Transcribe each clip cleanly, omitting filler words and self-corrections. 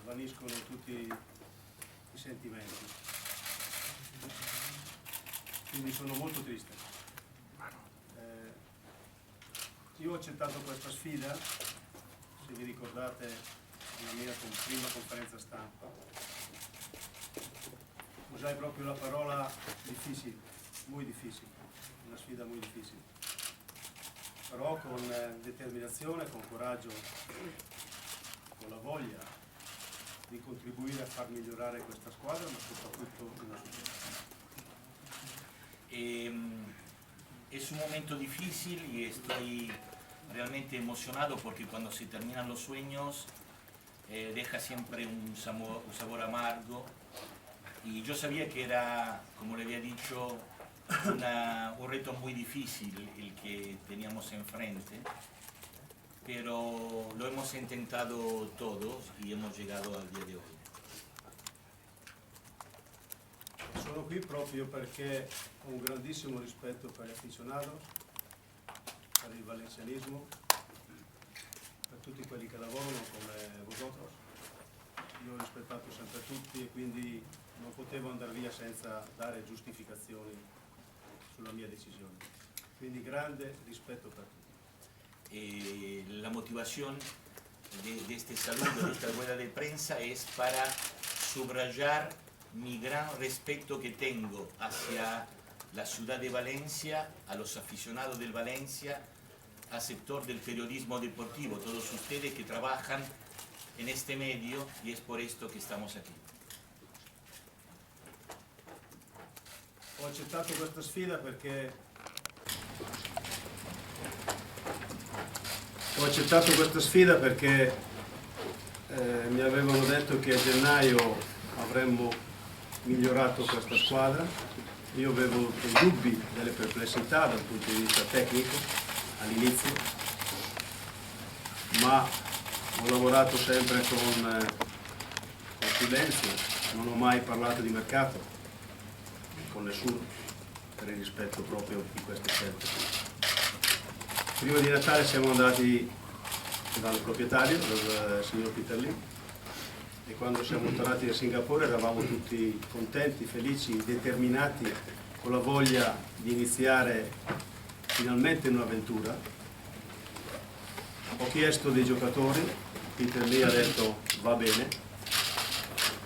svaniscono tutti i sentimenti. Quindi sono molto triste. Io ho accettato questa sfida, se vi ricordate la mia prima conferenza stampa, usai proprio la parola difficile, muy difficile, una sfida muy difficile. Però con determinazione, con coraggio, con la voglia di contribuire a far migliorare questa squadra, ma soprattutto una società. Es un momento difícil y estoy realmente emocionado porque cuando se terminan los sueños deja siempre un sabor amargo, y yo sabía que era, como le había dicho, un reto muy difícil el que teníamos enfrente, pero lo hemos intentado todos y hemos llegado al día de hoy. Sono qui proprio perché ho un grandissimo rispetto per gli aficionados, per il valencianismo, per tutti quelli che lavorano come vosotros. Io ho rispettato sempre tutti e quindi non potevo andare via senza dare giustificazioni sulla mia decisione. Quindi grande rispetto per tutti. La motivación de este saludo, de esta rueda de prensa, es para subrayar mi gran respeto que tengo hacia la ciudad de Valencia, a los aficionados del Valencia, al sector del periodismo deportivo, todos ustedes que trabajan en este medio, y es por esto que estamos aquí. Ho accettato questa sfida perché mi avevano detto che a gennaio avremmo migliorato questa squadra. Io avevo dei dubbi, delle perplessità dal punto di vista tecnico all'inizio, ma ho lavorato sempre con silenzio, non ho mai parlato di mercato con nessuno, per il rispetto proprio di queste scelte. Prima di Natale siamo andati dal proprietario, dal signor Peter Lim, e quando siamo tornati da Singapore eravamo tutti contenti, felici, determinati, con la voglia di iniziare finalmente un'avventura. Ho chiesto dei giocatori, Peter Lim ha detto va bene,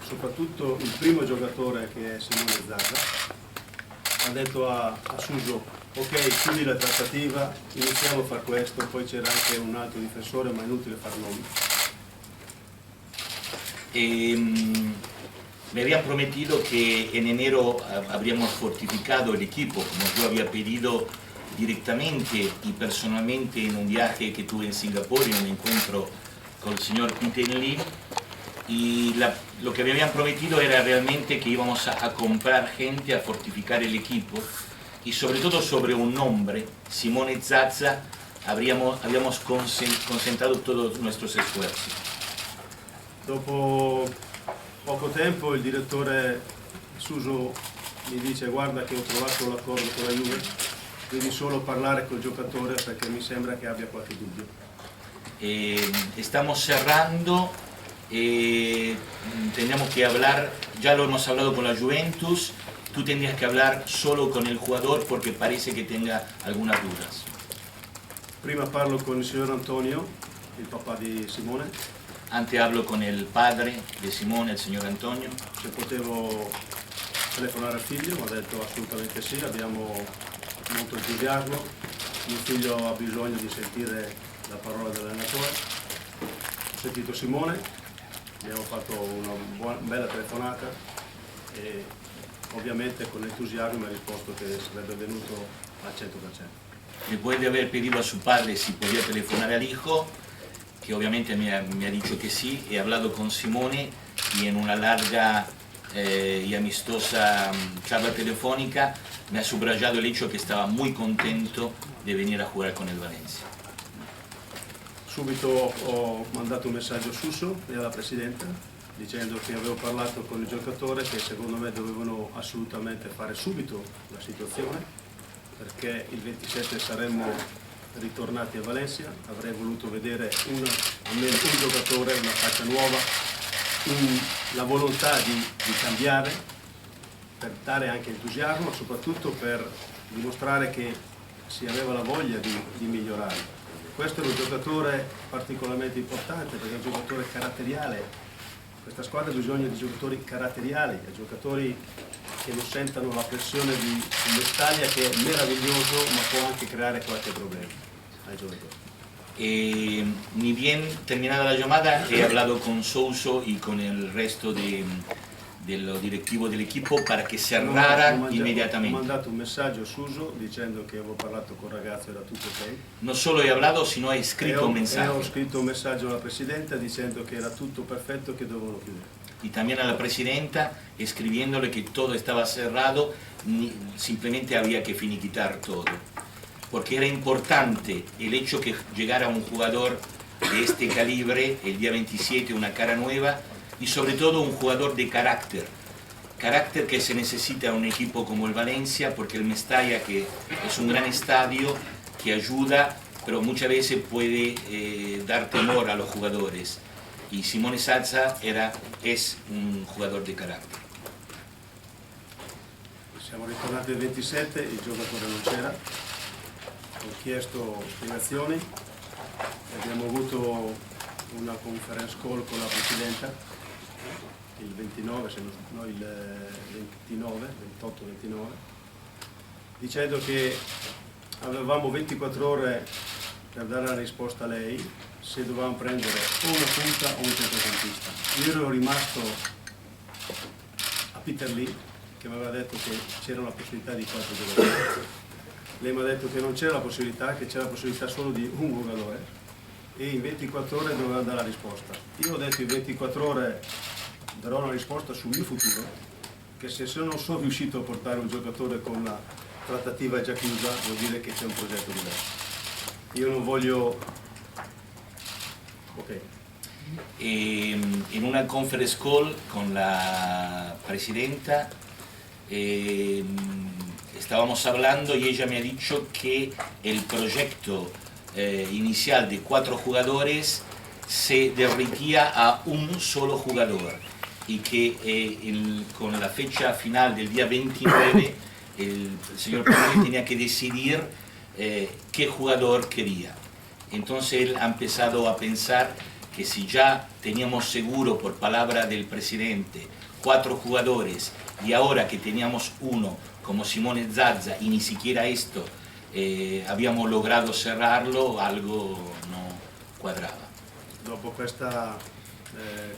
soprattutto il primo giocatore, che è Simone Zaza, ha detto a Suso ok, chiudi la trattativa, iniziamo a fare questo. Poi c'era anche un altro difensore, ma è inutile far nomi. Me habían prometido que en enero habríamos fortificado el equipo, como yo había pedido directamente y personalmente en un viaje que tuve en Singapur, en un encuentro con el señor Peter Lim, y lo que me habían prometido era realmente que íbamos a comprar gente, a fortificar el equipo, y sobre todo sobre un nombre, Simone Zaza, habíamos concentrado todos nuestros esfuerzos. Dopo poco tempo il direttore Suso mi dice guarda che ho trovato l'accordo con la Juve, devi solo parlare col giocatore perché mi sembra che abbia qualche dubbio. Estamos cerrando, tenemos que hablar, ya lo hemos hablado con la Juventus, tú tendrías que hablar solo con el jugador porque parece que tenga algunas dudas. Prima parlo con il signor Antonio, il papà di Simone. Antes hablo con el padre de Simone, el señor Antonio. Se potevo telefonare al figlio, mi ha detto assolutamente sì, abbiamo molto entusiasmo, mio figlio ha bisogno di sentire la parola dell'allenatore. Ho sentito Simone, abbiamo fatto una bella telefonata e ovviamente con entusiasmo mi ha risposto che sarebbe venuto al 100%. Después de haber pedido a su padre si podía telefonar al hijo, que obviamente me ha dicho que sí, he hablado con Simone y en una larga y amistosa charla telefónica me ha subrayado el hecho que estaba muy contento de venir a jugar con el Valencia. Subito ho mandato un messaggio a Suso e alla Presidente dicendo che avevo parlato con il giocatore, che secondo me dovevano assolutamente fare subito la situazione, perché il 27 saremmo ritornati a Valencia, avrei voluto vedere almeno un giocatore, una faccia nuova, la volontà di cambiare, per dare anche entusiasmo, ma soprattutto per dimostrare che si aveva la voglia di migliorare. Questo è un giocatore particolarmente importante perché è un giocatore caratteriale. Questa squadra ha bisogno di giocatori caratteriali, di giocatori che non sentano la pressione di un Mestaglia che è meraviglioso ma può anche creare qualche problema ai giocatori. Ni bien terminada la llamada he hablado con Souso y con el resto de lo directivo del equipo para que cerrara Ho inmediatamente. mandato un messaggio a Suso dicendo che avevo parlato con il ragazzo, era tutto ok. No solo he hablado, sino he escrito un Ho mensaje. scritto un messaggio alla Presidenta dicendo che era tutto perfetto, che dovevano chiudere. Y también a la presidenta escribiéndole que todo estaba cerrado, simplemente había que finiquitar todo. Porque era importante el hecho que llegara un jugador de este calibre el día 27, una cara nueva, y sobre todo un jugador de carácter que se necesita en un equipo como el Valencia, porque el Mestalla, que es un gran estadio, que ayuda, pero muchas veces puede dar temor a los jugadores. Y Simone Zaza es un jugador de carácter. Siamo ritornati il 27, il giocatore non c'era, ho chiesto spiegazioni, abbiamo avuto una conference call con la Presidenta il 29, no, il 29, 28-29, dicendo che avevamo 24 ore per dare una risposta a lei se dovevamo prendere o una punta o un centrocampista. Io ero rimasto a Peter Lee che mi aveva detto che c'era la possibilità di 4 giocatori. Lei mi ha detto che non c'era la possibilità, che c'era la possibilità solo di un giocatore e in 24 ore doveva dare la risposta. Io ho detto in 24 ore darò una risposta sul mio futuro, che se non sono riuscito a portare un giocatore con la trattativa già chiusa vuol dire che c'è un progetto diverso. Io non voglio... Ok. En una conference call con la presidenta estábamos hablando y ella me ha dicho que el proyecto inicial de 4 jugadores se derritía a un solo jugador y que con la fecha final del día 29 el señor Pirelli tenía que decidir qué jugador quería. Entonces él ha empezado a pensar que si ya teníamos seguro por palabra del presidente 4 jugadores y ahora que teníamos uno como Simone Zaza y ni siquiera esto habíamos logrado cerrarlo, algo no cuadraba. Dopo questa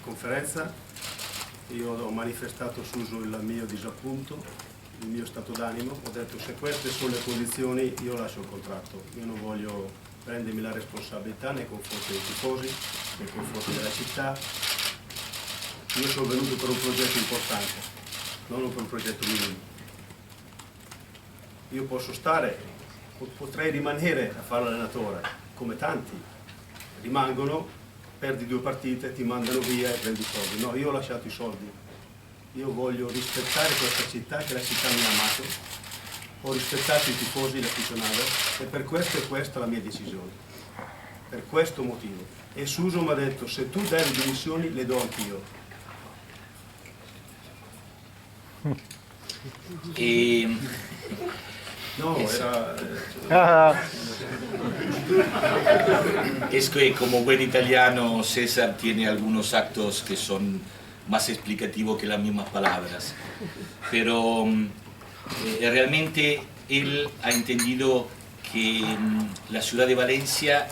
conferenza io ho manifestato Suso il mio disappunto, il mio stato d'animo, ho detto se queste sono le condizioni io lascio il contratto, io non voglio prendermi la responsabilità nei confronti dei tifosi, nei confronti della città. Io sono venuto per un progetto importante, non per un progetto minimo. Io posso stare, potrei rimanere a fare l'allenatore, come tanti rimangono, perdi 2 partite, ti mandano via e prendi i soldi. No, io ho lasciato i soldi. Io voglio rispettare questa città, che la città mi ha amato, ho rispettato i tifosi, l'afficionato e per questo è questa la mia decisione. Per questo motivo. E Suso mi ha detto, se tu dai le dimissioni le do anch'io. No, era... Es que como buen italiano César tiene algunos actos que son más explicativos que las mismas palabras, pero realmente él ha entendido que la ciudad de Valencia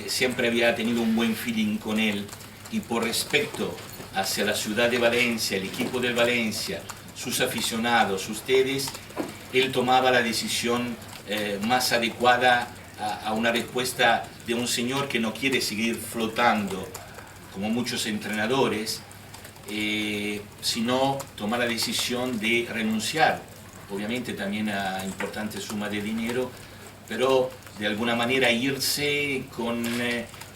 siempre había tenido un buen feeling con él y por respeto hacia la ciudad de Valencia, el equipo del Valencia, sus aficionados, ustedes, él tomaba la decisión más adecuada a una respuesta de un señor que no quiere seguir flotando como muchos entrenadores, sino tomar la decisión de renunciar, obviamente también a importante suma de dinero, pero de alguna manera irse con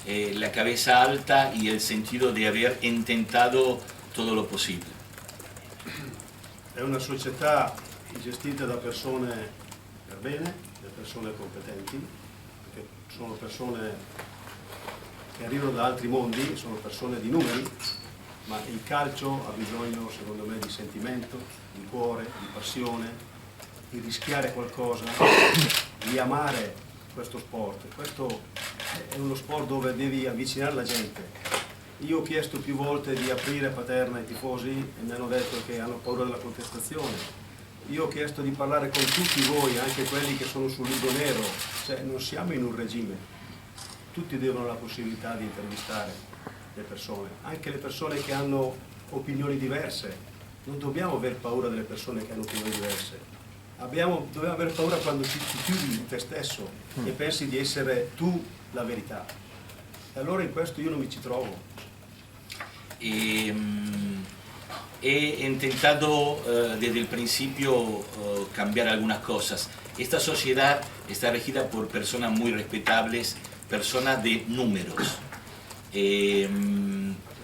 la cabeza alta y el sentido de haber intentado todo lo possibile. È una società gestita da persone per bene, da persone competenti, perché sono persone che arrivano da altri mondi, sono persone di numeri, ma il calcio ha bisogno, secondo me, di sentimento, di cuore, di passione, di rischiare qualcosa, di amare questo sport. Questo è uno sport dove devi avvicinare la gente. Io ho chiesto più volte di aprire Paterna ai tifosi e mi hanno detto che hanno paura della contestazione. Io ho chiesto di parlare con tutti voi, anche quelli che sono sul libro nero, cioè non siamo in un regime, tutti devono la possibilità di intervistare le persone, anche le persone che hanno opinioni diverse. Non dobbiamo aver paura delle persone che hanno opinioni diverse, dobbiamo aver paura quando ti chiudi in te stesso e pensi di essere tu la verità. E allora in questo io non mi ci trovo. He intentado desde el principio cambiar algunas cosas. Esta sociedad está regida por personas muy respetables, personas de números.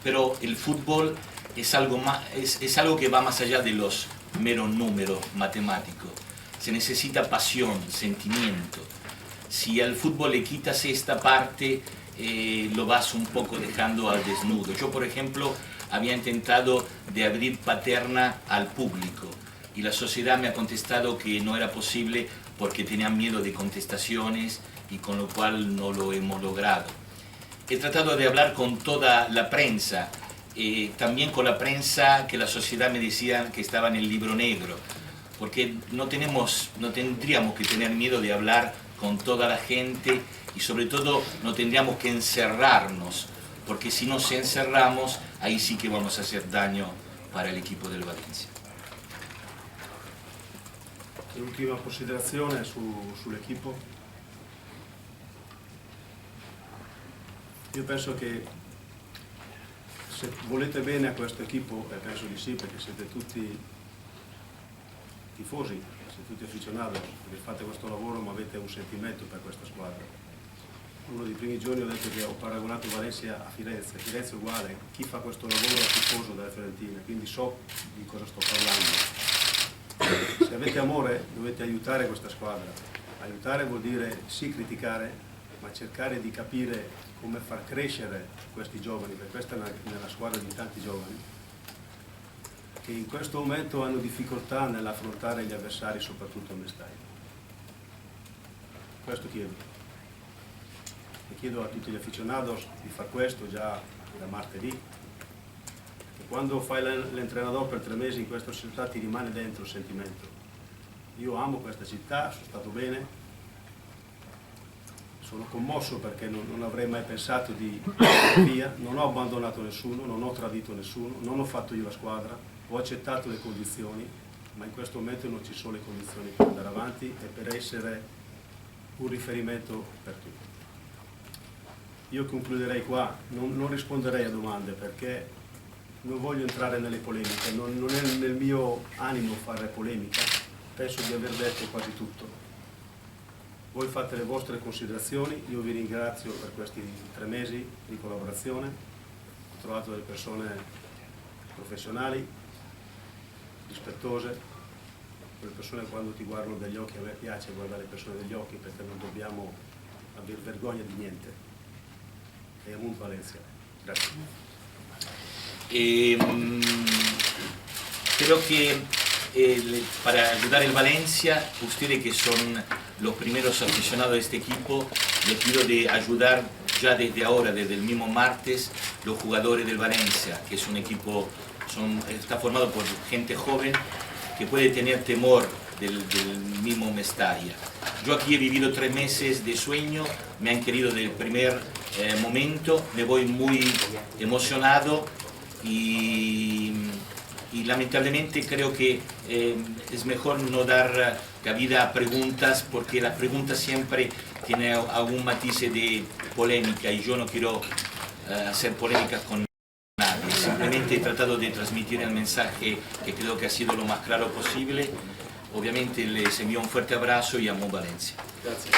Pero el fútbol es algo que va más allá de los meros números matemáticos. Se necesita pasión, sentimiento. Si al fútbol le quitas esta parte, lo vas un poco dejando al desnudo. Yo, por ejemplo, había intentado de abrir Paterna al público y la sociedad me ha contestado que no era posible porque tenían miedo de contestaciones y con lo cual no lo hemos logrado. He tratado de hablar con toda la prensa, también con la prensa que la sociedad me decía que estaba en el libro negro, porque no tendríamos que tener miedo de hablar con toda la gente y sobre todo no tendríamos que encerrarnos, porque si nos encerramos, ahí sí que vamos a hacer daño para el equipo del Valencia. L'ultima considerazione sull'equipo. Io penso che se volete bene a questo equipo, e penso di sì perché siete tutti tifosi, siete tutti afficionati, perché fate questo lavoro ma avete un sentimento per questa squadra. Uno dei primi giorni ho detto che ho paragonato Valencia a Firenze, Firenze è uguale, chi fa questo lavoro è tifoso della Fiorentina, quindi so di cosa sto parlando. Se avete amore dovete aiutare questa squadra. Aiutare vuol dire sì criticare, ma cercare di capire come far crescere questi giovani, perché questa è una squadra di tanti giovani, che in questo momento hanno difficoltà nell'affrontare gli avversari, soprattutto a Mestalla. Questo chiedo. E chiedo a tutti gli aficionados di fare questo già da martedì. E quando fai l'entrenador per 3 mesi in questa città ti rimane dentro il sentimento. Io amo questa città, sono stato bene, sono commosso perché non avrei mai pensato di andare via, non ho abbandonato nessuno, non ho tradito nessuno, non ho fatto io la squadra, ho accettato le condizioni, ma in questo momento non ci sono le condizioni per andare avanti e per essere un riferimento per tutti. Io concluderei qua, non risponderei a domande perché non voglio entrare nelle polemiche, non è nel mio animo fare polemica, penso di aver detto quasi tutto. Voi fate le vostre considerazioni, io vi ringrazio per questi 3 mesi di collaborazione, ho trovato delle persone professionali, rispettose, quelle persone quando ti guardano dagli occhi, a me piace guardare le persone dagli occhi perché non dobbiamo aver vergogna di niente. E a Mundo Valencia. Gracias. Creo que para ayudar al Valencia, ustedes que son los primeros aficionados de este equipo, les pido de ayudar ya desde ahora, desde el mismo martes, los jugadores del Valencia, que es un equipo, está formado por gente joven que puede tener temor del mismo Mestalla. Yo aquí he vivido 3 meses de sueño, me han querido del primer momento, me voy muy emocionado y lamentablemente creo que es mejor no dar cabida a preguntas porque las preguntas siempre tienen algún matiz de polémica y yo no quiero hacer polémicas con nadie. Simplemente he tratado de transmitir el mensaje que creo que ha sido lo más claro posible. Obviamente les envío un fuerte abrazo y amo Valencia. Grazie.